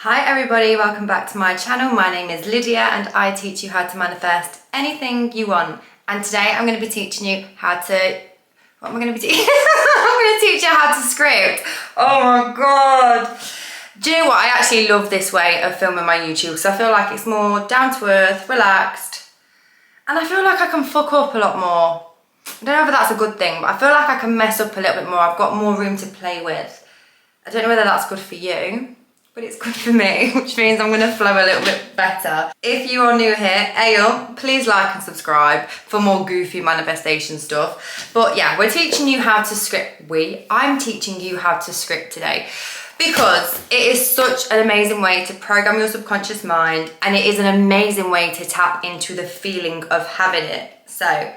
Hi everybody, welcome back to my channel. My name is Lydia and I teach you how to manifest anything you want. And today I'm going to be teaching you how to... What am I going to be teaching? I'm going to teach you how to script. Oh my god. Do you know what? I actually love this way of filming my YouTube. So I feel like it's more down to earth, relaxed. And I feel like I can fuck up a lot more. I don't know if that's a good thing, but I feel like I can mess up a little bit more. I've got more room to play with. I don't know whether that's good for you, but it's good for me, which means I'm gonna flow a little bit better. If you are new here, hey up, please like and subscribe for more goofy manifestation stuff. But yeah, we're teaching you how to script. I'm teaching you how to script today because it is such an amazing way to program your subconscious mind, and it is an amazing way to tap into the feeling of having it. So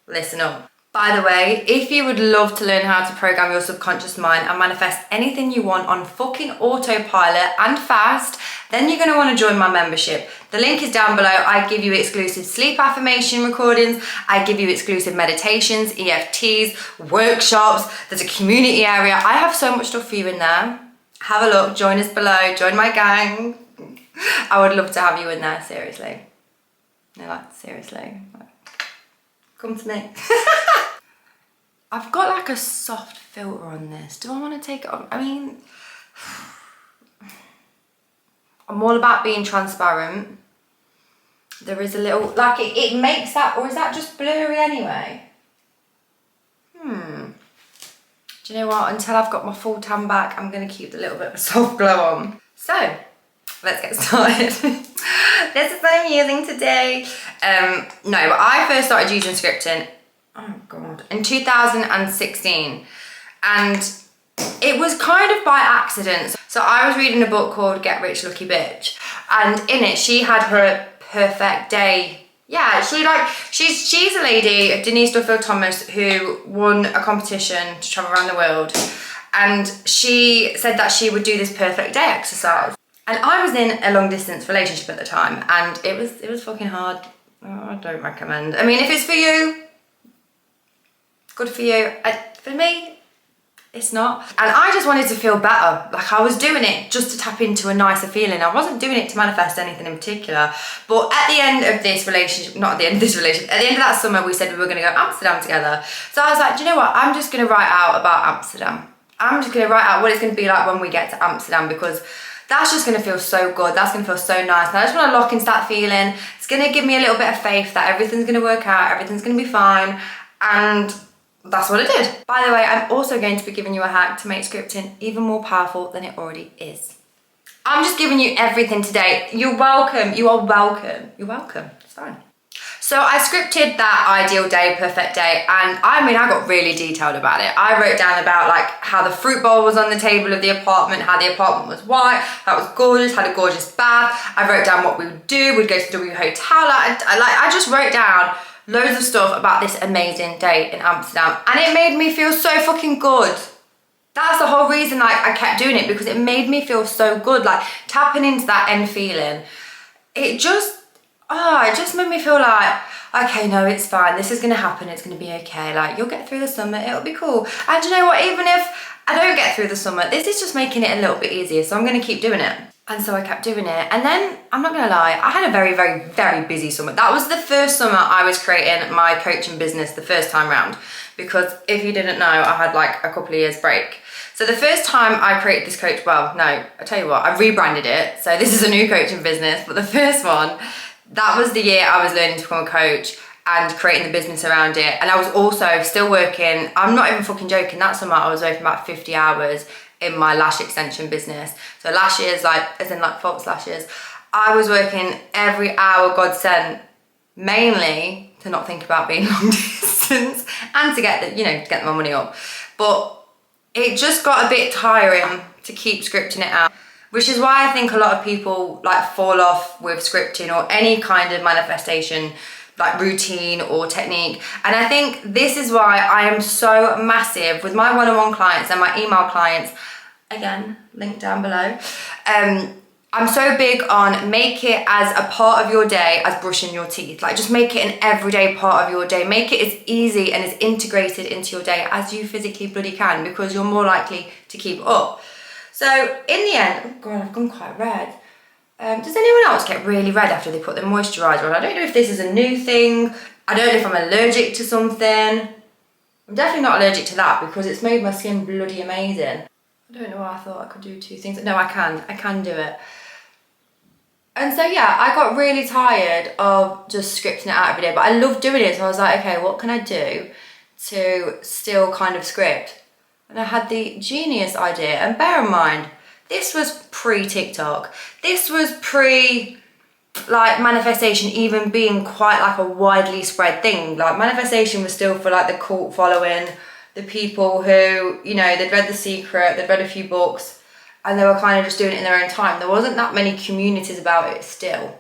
listen up. By the way, if you would love to learn how to program your subconscious mind and manifest anything you want on fucking autopilot and fast, then you're going to want to join my membership. The link is down below. I give you exclusive sleep affirmation recordings. I give you exclusive meditations, EFTs, workshops. There's a community area. I have so much stuff for you in there. Have a look, join us below, join my gang. I would love to have you in there, seriously. No, like, seriously. Come to me. I've got like a soft filter on this. Do I want to take it on? I mean, I'm all about being transparent. There is a little, like it makes that, or is that just blurry anyway? Do you know what? Until I've got my full tan back, I'm going to keep the little bit of a soft glow on. So, let's get started. This is what I'm using today. No, but I first started using scripting, oh god, in 2016. And it was kind of by accident. So I was reading a book called Get Rich Lucky Bitch. And in it, she had her perfect day. Yeah, she's a lady, Denise Duffield Thomas, who won a competition to travel around the world. And she said that she would do this perfect day exercise. And I was in a long distance relationship at the time, and it was fucking hard. Oh, I don't recommend. I mean, if it's for you, good for you. For me, it's not. And I just wanted to feel better. Like I was doing it just to tap into a nicer feeling. I wasn't doing it to manifest anything in particular. But at the end of this relationship, not at the end of this relationship, at the end of that summer, we said we were going to go to Amsterdam together. So I was like, do you know what? I'm just going to write out about Amsterdam. I'm just going to write out what it's going to be like when we get to Amsterdam, because that's just going to feel so good. That's going to feel so nice. And I just want to lock into that feeling. It's going to give me a little bit of faith that everything's going to work out, everything's going to be fine. And that's what it did. By the way, I'm also going to be giving you a hack to make scripting even more powerful than it already is. I'm just giving you everything today. You're welcome. You are welcome. You're welcome. It's fine. So I scripted that ideal day, perfect day, and I mean, I got really detailed about it. I wrote down about like how the fruit bowl was on the table of the apartment, how the apartment was white, how it was gorgeous, had a gorgeous bath. I wrote down what we would do. We'd go to W Hotel. I just wrote down loads of stuff about this amazing day in Amsterdam, and it made me feel so fucking good. That's the whole reason like I kept doing it, because it made me feel so good, like tapping into that end feeling. It just made me feel like, okay, no, it's fine. This is going to happen. It's going to be okay. Like, you'll get through the summer. It'll be cool. And you know what? Even if I don't get through the summer, this is just making it a little bit easier. So I'm going to keep doing it. And so I kept doing it. And then, I'm not going to lie, I had a very, very, very busy summer. That was the first summer I was creating my coaching business the first time round. Because if you didn't know, I had like a couple of years break. So the first time I created this coach, well, no, I tell you what, I rebranded it. So this is a new coaching business. But the first one, that was the year I was learning to become a coach and creating the business around it. And I was also still working, I'm not even fucking joking, that summer I was working about 50 hours in my lash extension business. So lashes, like, as in like false lashes. I was working every hour God sent, mainly to not think about being long distance and to get the, you know, to get my money up. But it just got a bit tiring to keep scripting it out. Which is why I think a lot of people like fall off with scripting or any kind of manifestation like routine or technique. And I think this is why I am so massive with my one-on-one clients and my email clients. Again, link down below. I'm so big on make it as a part of your day as brushing your teeth. Like just make it an everyday part of your day. Make it as easy and as integrated into your day as you physically bloody can, because you're more likely to keep it up. So in the end, oh God, I've gone quite red. Does anyone else get really red after they put their moisturiser on? I don't know if this is a new thing. I don't know if I'm allergic to something. I'm definitely not allergic to that because it's made my skin bloody amazing. I don't know why I thought I could do two things. No, I can do it. And so yeah, I got really tired of just scripting it out every day, but I love doing it. So I was like, okay, what can I do to still kind of script? And I had the genius idea, and bear in mind, this was pre-TikTok. This was pre like manifestation even being quite like a widely spread thing. Like manifestation was still for like the cult following, the people who, you know, they'd read The Secret, they'd read a few books, and they were kind of just doing it in their own time. There wasn't that many communities about it still.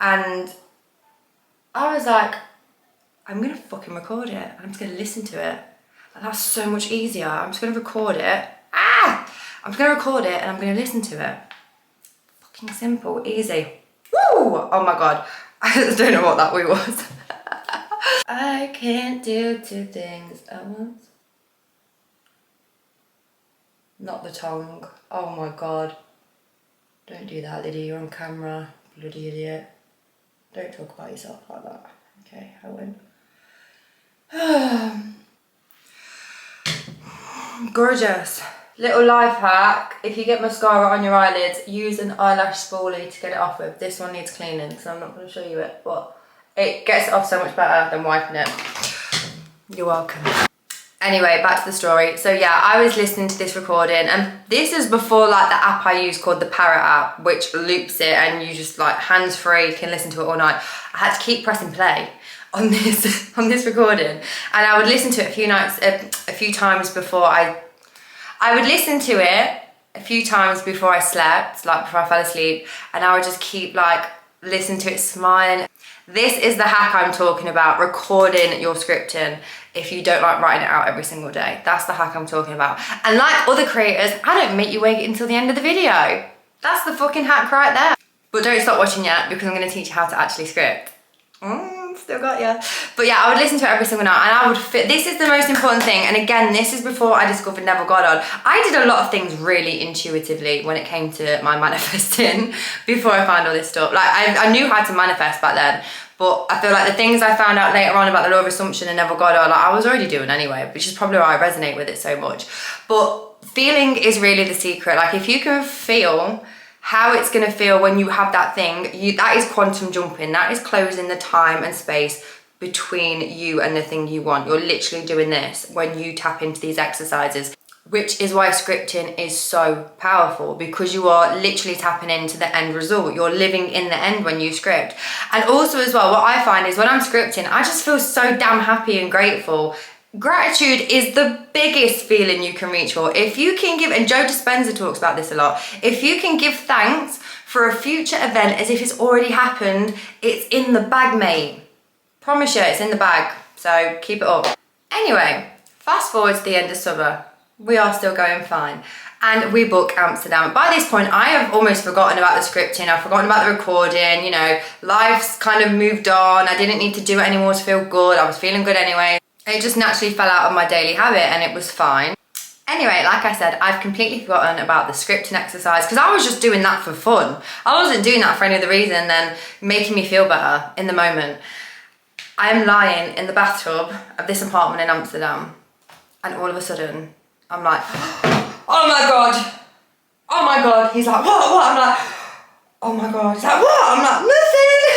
And I was like, I'm gonna fucking record it. I'm just gonna listen to it. And that's so much easier. I'm just gonna record it. I'm just gonna record it and I'm gonna listen to it. Fucking simple, easy. Woo! Oh my God. I don't know what that wee was. I can't do two things at once. Not the tongue. Oh my God. Don't do that, Lydia. You're on camera. Bloody idiot. Don't talk about yourself like that. Okay, I win. Gorgeous. Little life hack. If you get mascara on your eyelids, use an eyelash spoolie to get it off with. This one needs cleaning, so I'm not going to show you it, but it gets it off so much better than wiping it. You're welcome. Anyway, back to the story. So yeah, I was listening to this recording, and this is before like the app I use called the Parrot app, which loops it and you just like hands-free can listen to it all night. I had to keep pressing play on this recording, and I would listen to it a few times before I would listen to it a few times before I slept, like before I fell asleep, and I would just keep like listening to it, smiling. This is the hack I'm talking about, recording your scripting if you don't like writing it out every single day. That's the hack I'm talking about. And like other creators, I don't make you wait until the end of the video. That's the fucking hack right there. But don't stop watching yet, because I'm gonna teach you how to actually script. Still got ya. But yeah, I would listen to it every single night, and I would fit. This is the most important thing. And again, this is before I discovered Neville Goddard. I did a lot of things really intuitively when it came to my manifesting before I found all this stuff. Like I knew how to manifest back then, but I feel like the things I found out later on about the law of assumption and Neville Goddard, like I was already doing anyway, which is probably why I resonate with it so much. But feeling is really the secret. Like if you can feel how it's going to feel when you have that thing, that is quantum jumping. That is closing the time and space between you and the thing you want. You're literally doing this when you tap into these exercises, which is why scripting is so powerful, because you are literally tapping into the end result. You're living in the end when you script. And also as well, what I find is when I'm scripting, I just feel so damn happy and grateful. Gratitude is the biggest feeling you can reach for. If you can give, and Joe Dispenza talks about this a lot, if you can give thanks for a future event as if it's already happened, it's in the bag, mate. Promise you, it's in the bag. So keep it up. Anyway, fast forward to the end of summer. We are still going fine. And we book Amsterdam. By this point, I have almost forgotten about the scripting. I've forgotten about the recording. You know, life's kind of moved on. I didn't need to do it anymore to feel good. I was feeling good anyway. It just naturally fell out of my daily habit, and it was fine. Anyway, like I said, I've completely forgotten about the scripting exercise because I was just doing that for fun. I wasn't doing that for any other reason than making me feel better in the moment. I am lying in the bathtub of this apartment in Amsterdam, and all of a sudden, I'm like, oh my God. Oh my God. He's like, what? I'm like, oh my God. He's like, what? I'm like, nothing.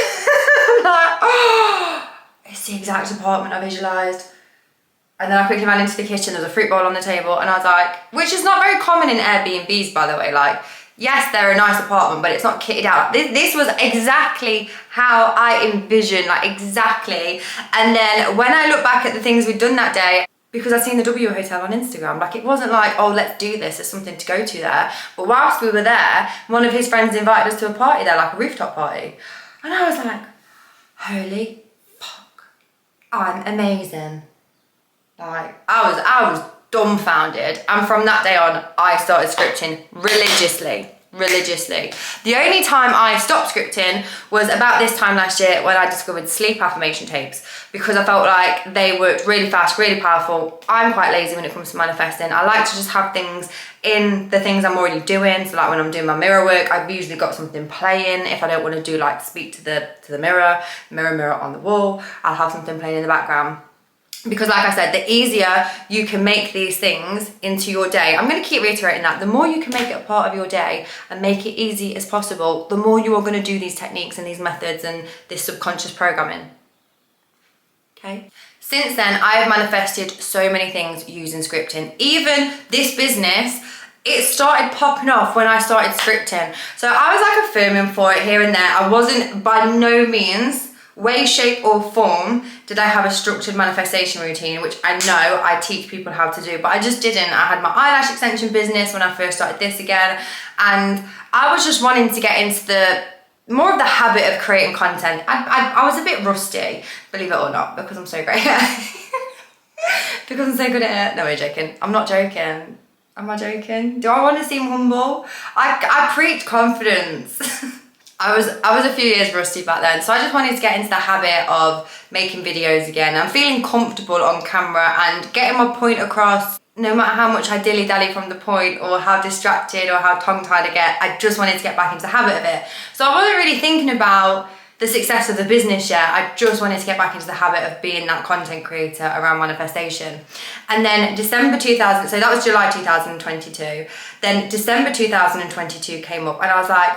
I'm like, oh, it's the exact apartment I visualised. And then I quickly ran into the kitchen, there was a fruit bowl on the table, and I was like, which is not very common in Airbnbs, by the way. Like, yes, they're a nice apartment, but it's not kitted out. This was exactly how I envisioned, like exactly. And then when I look back at the things we'd done that day, because I'd seen the W Hotel on Instagram, like it wasn't like, oh, let's do this, there's something to go to there. But whilst we were there, one of his friends invited us to a party there, like a rooftop party. And I was like, holy fuck, I'm amazing. Like, I was dumbfounded. And from that day on, I started scripting religiously. religiously. The only time I stopped scripting was about this time last year when I discovered sleep affirmation tapes, because I felt like they worked really fast, really powerful. I'm quite lazy when it comes to manifesting. I like to just have things in the things I'm already doing. So like when I'm doing my mirror work, I've usually got something playing. If I don't want to do like speak to the mirror on the wall, I'll have something playing in the background. Because like I said, the easier you can make these things into your day, I'm going to keep reiterating that, the more you can make it a part of your day and make it easy as possible, the more you are going to do these techniques and these methods and this subconscious programming. Okay. Since then, I have manifested so many things using scripting. Even this business, it started popping off when I started scripting. So I was like affirming for it here and there. I wasn't by no means, way, shape or form did I have a structured manifestation routine, which I know I teach people how to do, but I just didn't. I had my eyelash extension business when I first started this again, and I was just wanting to get into the more of the habit of creating content. I was a bit rusty, believe it or not, because I'm so great at it. Because I'm so good at it. No, I'm joking. I'm not joking. Am I joking? Do I want to seem humble? I preach confidence. I was a few years rusty back then, so I just wanted to get into the habit of making videos again. I'm feeling comfortable on camera and getting my point across, no matter how much I dilly-dally from the point or how distracted or how tongue-tied I get. I just wanted to get back into the habit of it. So I wasn't really thinking about the success of the business yet. I just wanted to get back into the habit of being that content creator around manifestation. And then December 2000, so that was July 2022. Then December 2022 came up and I was like,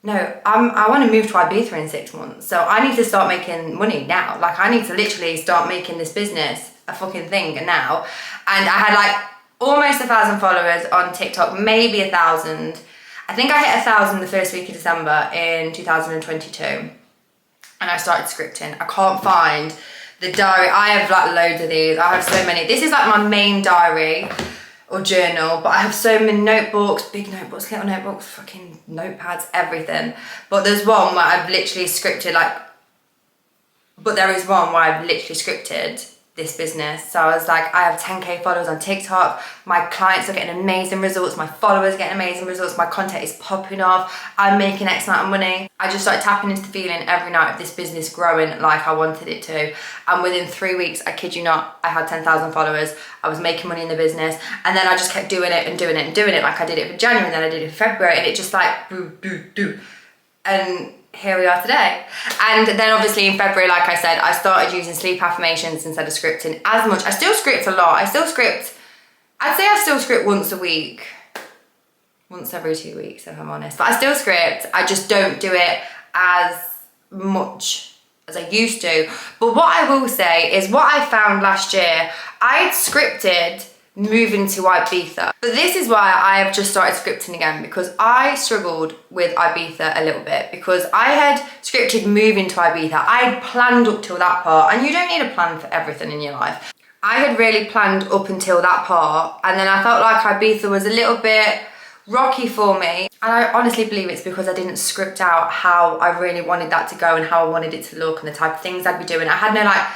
no, I want to move to Ibiza in 6 months. So I need to start making money now. Like I need to literally start making this business a fucking thing now. And I had like almost 1,000 followers on TikTok, maybe 1,000. I think I hit 1,000 the first week of December in 2022. And I started scripting. I can't find the diary. I have like loads of these. I have so many. This is like my main diary or journal, but I have so many notebooks, big notebooks, little notebooks, fucking notepads, everything. But there's one where I've literally scripted this business. So I was like, I have 10k followers on TikTok, my clients are getting amazing results, my followers are getting amazing results, my content is popping off, I'm making X amount of money. I just started tapping into the feeling every night of this business growing like I wanted it to. And within 3 weeks, I kid you not, I had 10,000 followers, I was making money in the business, and then I just kept doing it and doing it and doing it. Like I did it for January, and then I did it for February, and it just like, do. And here we are today. And then obviously in February, like I said, I started using sleep affirmations instead of scripting as much. I still script a lot. I'd say I still script once a week, once every 2 weeks if I'm honest, but I still script. I just don't do it as much as I used to. But what I will say is what I found last year, I'd scripted moving to Ibiza. But this is why I have just started scripting again, because I struggled with Ibiza a little bit, because I had scripted moving to Ibiza. I had planned up till that part, and you don't need a plan for everything in your life. I had really planned up until that part, and then I felt like Ibiza was a little bit rocky for me. And I honestly believe it's because I didn't script out how I really wanted that to go and how I wanted it to look and the type of things I'd be doing. I had no like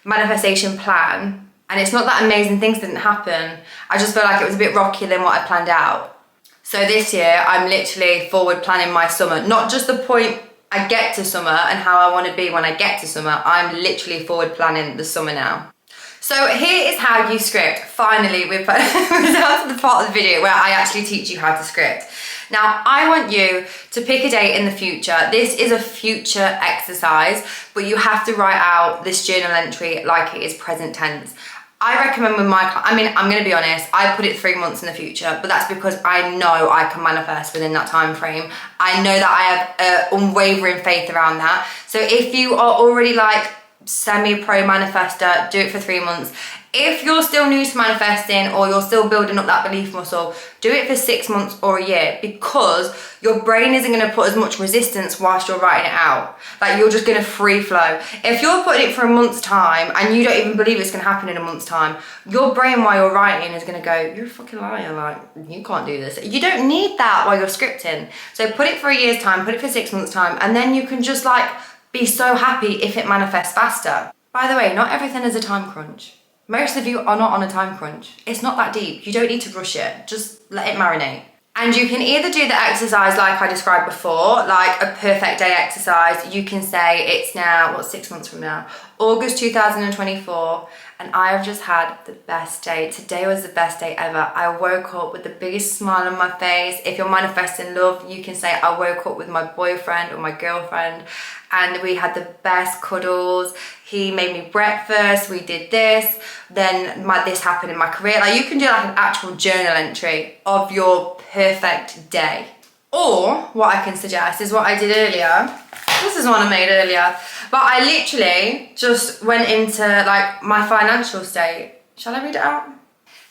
manifestation plan. And it's not that amazing things didn't happen. I just feel like it was a bit rockier than what I planned out. So this year, I'm literally forward planning my summer. Not just the point I get to summer and how I want to be when I get to summer. I'm literally forward planning the summer now. So here is how you script. Finally, we're down to the part of the video where I actually teach you how to script. Now, I want you to pick a date in the future. This is a future exercise, but you have to write out this journal entry like it is present tense. I recommend with my clients, I mean, I'm going to be honest, I put it 3 months in the future, but that's because I know I can manifest within that time frame. I know that I have unwavering faith around that. So if you are already like semi-pro manifester, do it for 3 months. If you're still new to manifesting or you're still building up that belief muscle, do it for 6 months or a year, because your brain isn't going to put as much resistance whilst you're writing it out. Like you're just going to free flow. If you're putting it for a month's time and you don't even believe it's going to happen in a month's time, your brain while you're writing is going to go, you're a fucking liar, like you can't do this. You don't need that while you're scripting. So put it for a year's time, put it for 6 months time, and then you can just like be so happy if it manifests faster. By the way, not everything is a time crunch. Most of you are not on a time crunch. It's not that deep. You don't need to rush it. Just let it marinate. And you can either do the exercise like I described before, like a perfect day exercise. You can say it's now, 6 months from now? August 2024, and I have just had the best day. Today was the best day ever. I woke up with the biggest smile on my face. If you're manifesting love, you can say I woke up with my boyfriend or my girlfriend and we had the best cuddles. He made me breakfast, we did this, then this happened in my career. Like, you can do like an actual journal entry of your perfect day. Or what I can suggest is what I did earlier. This is one I made earlier, but I literally just went into like my financial state. Shall I read it out?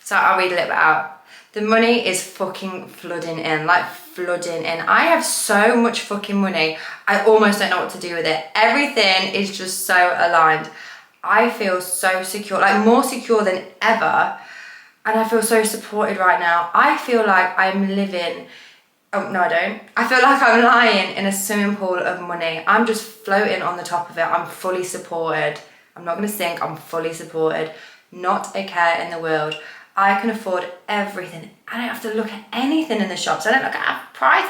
So I'll read a little bit out. The money is fucking flooding in, like flooding in. I have so much fucking money. I almost don't know what to do with it. Everything is just so aligned. I feel so secure, like more secure than ever. And I feel so supported right now. I feel like I'm living, oh no I don't. I feel like I'm lying in a swimming pool of money. I'm just floating on the top of it. I'm fully supported. I'm not gonna sink, I'm fully supported. Not a care in the world. I can afford everything. I don't have to look at anything in the shops. I don't look at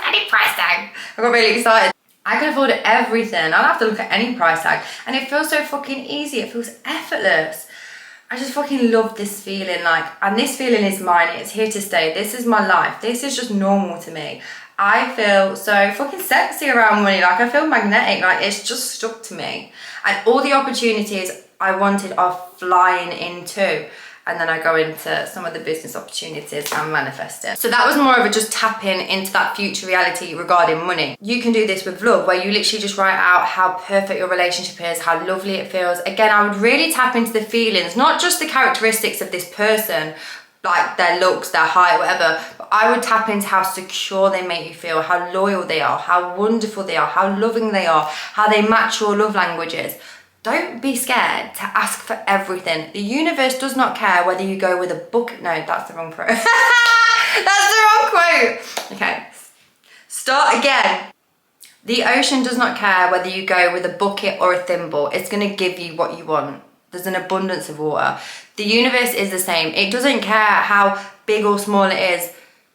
any price tag. I got really excited. I can afford everything. I don't have to look at any price tag. And it feels so fucking easy. It feels effortless. I just fucking love this feeling, like, and this feeling is mine. It's here to stay. This is my life. This is just normal to me. I feel so fucking sexy around money. Like, I feel magnetic. Like, it's just stuck to me. And all the opportunities I wanted are flying into. And then I go into some of the business opportunities I'm manifesting. So that was more of a just tapping into that future reality regarding money. You can do this with love, where you literally just write out how perfect your relationship is, how lovely it feels. Again, I would really tap into the feelings, not just the characteristics of this person, like their looks, their height, whatever, but I would tap into how secure they make you feel, how loyal they are, how wonderful they are, how loving they are, how they match your love languages. Don't be scared to ask for everything. The universe does not care whether you go with a bucket. No, that's the wrong quote. That's the wrong quote. Okay, start again. The ocean does not care whether you go with a bucket or a thimble. It's gonna give you what you want. There's an abundance of water. The universe is the same. It doesn't care how big or small it is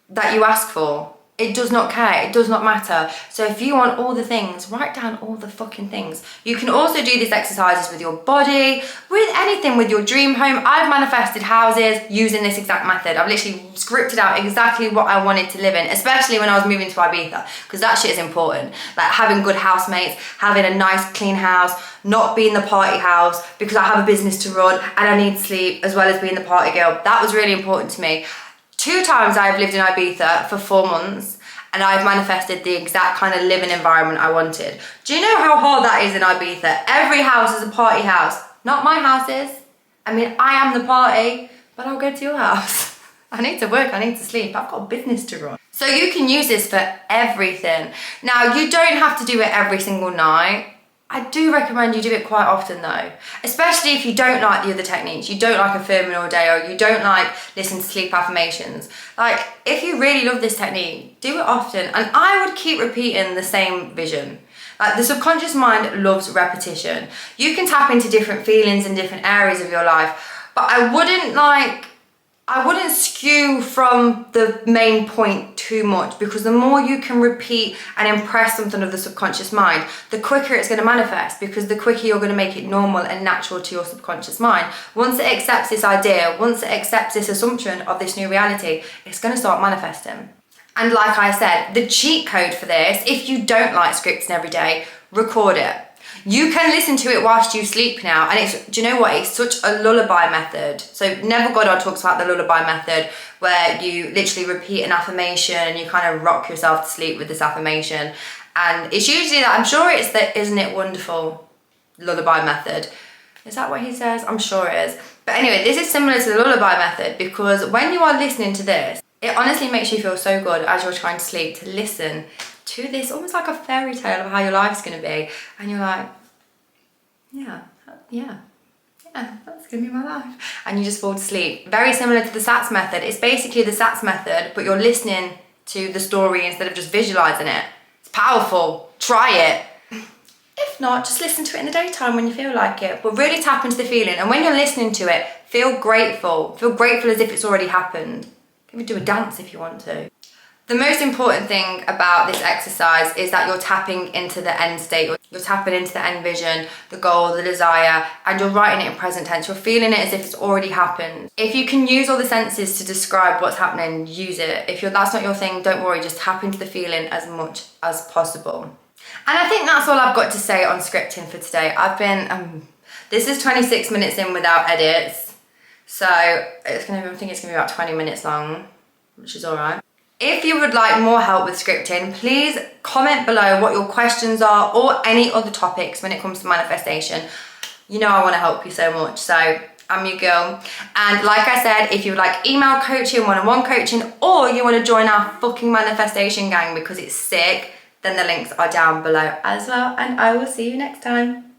that you ask for. It does not care, it does not matter. So if you want all the things, write down all the fucking things. You can also do these exercises with your body, with anything, with your dream home. I've manifested houses using this exact method. I've literally scripted out exactly what I wanted to live in, especially when I was moving to Ibiza, because that shit is important. Like having good housemates, having a nice clean house, not being the party house, because I have a business to run and I need sleep as well as being the party girl. That was really important to me. 2 times I've lived in Ibiza for 4 months and I've manifested the exact kind of living environment I wanted. Do you know how hard that is in Ibiza? Every house is a party house. Not my house is. I mean, I am the party, but I'll go to your house. I need to work, I need to sleep. I've got a business to run. So you can use this for everything. Now, you don't have to do it every single night. I do recommend you do it quite often though, especially if you don't like the other techniques, you don't like affirming all day, or you don't like listening to sleep affirmations. Like, if you really love this technique, do it often. And I would keep repeating the same vision. Like, the subconscious mind loves repetition. You can tap into different feelings in different areas of your life, but I wouldn't skew from the main point too much, because the more you can repeat and impress something of the subconscious mind, the quicker it's going to manifest, because the quicker you're going to make it normal and natural to your subconscious mind. Once it accepts this idea, once it accepts this assumption of this new reality, it's going to start manifesting. And like I said, the cheat code for this, if you don't like scripting every day, record it. You can listen to it whilst you sleep now, and it's, do you know what, it's such a lullaby method. So Neville Goddard talks about the lullaby method, where you literally repeat an affirmation and you kind of rock yourself to sleep with this affirmation. And it's usually that, I'm sure it's the "isn't it wonderful" lullaby method. Is that what he says? I'm sure it is. But anyway, this is similar to the lullaby method, because when you are listening to this, it honestly makes you feel so good as you're trying to sleep, to listen to this, almost like a fairy tale of how your life's going to be. And you're like, yeah, that's going to be my life. And you just fall to sleep. Very similar to the SATS method. It's basically the SATS method, but you're listening to the story instead of just visualizing it. It's powerful. Try it. If not, just listen to it in the daytime when you feel like it. But really tap into the feeling. And when you're listening to it, feel grateful. Feel grateful as if it's already happened. Even do a dance if you want to. The most important thing about this exercise is that you're tapping into the end state. You're tapping into the end vision, the goal, the desire, and you're writing it in present tense. You're feeling it as if it's already happened. If you can use all the senses to describe what's happening, use it. If that's not your thing, don't worry, just tap into the feeling as much as possible. And I think that's all I've got to say on scripting for today. I've been, this is 26 minutes in without edits. So I think it's gonna be about 20 minutes long, which is all right. If you would like more help with scripting, please comment below what your questions are or any other topics when it comes to manifestation. You know I want to help you so much, so I'm your girl. And like I said, if you would like email coaching, one-on-one coaching, or you want to join our fucking manifestation gang because it's sick, then the links are down below as well. And I will see you next time.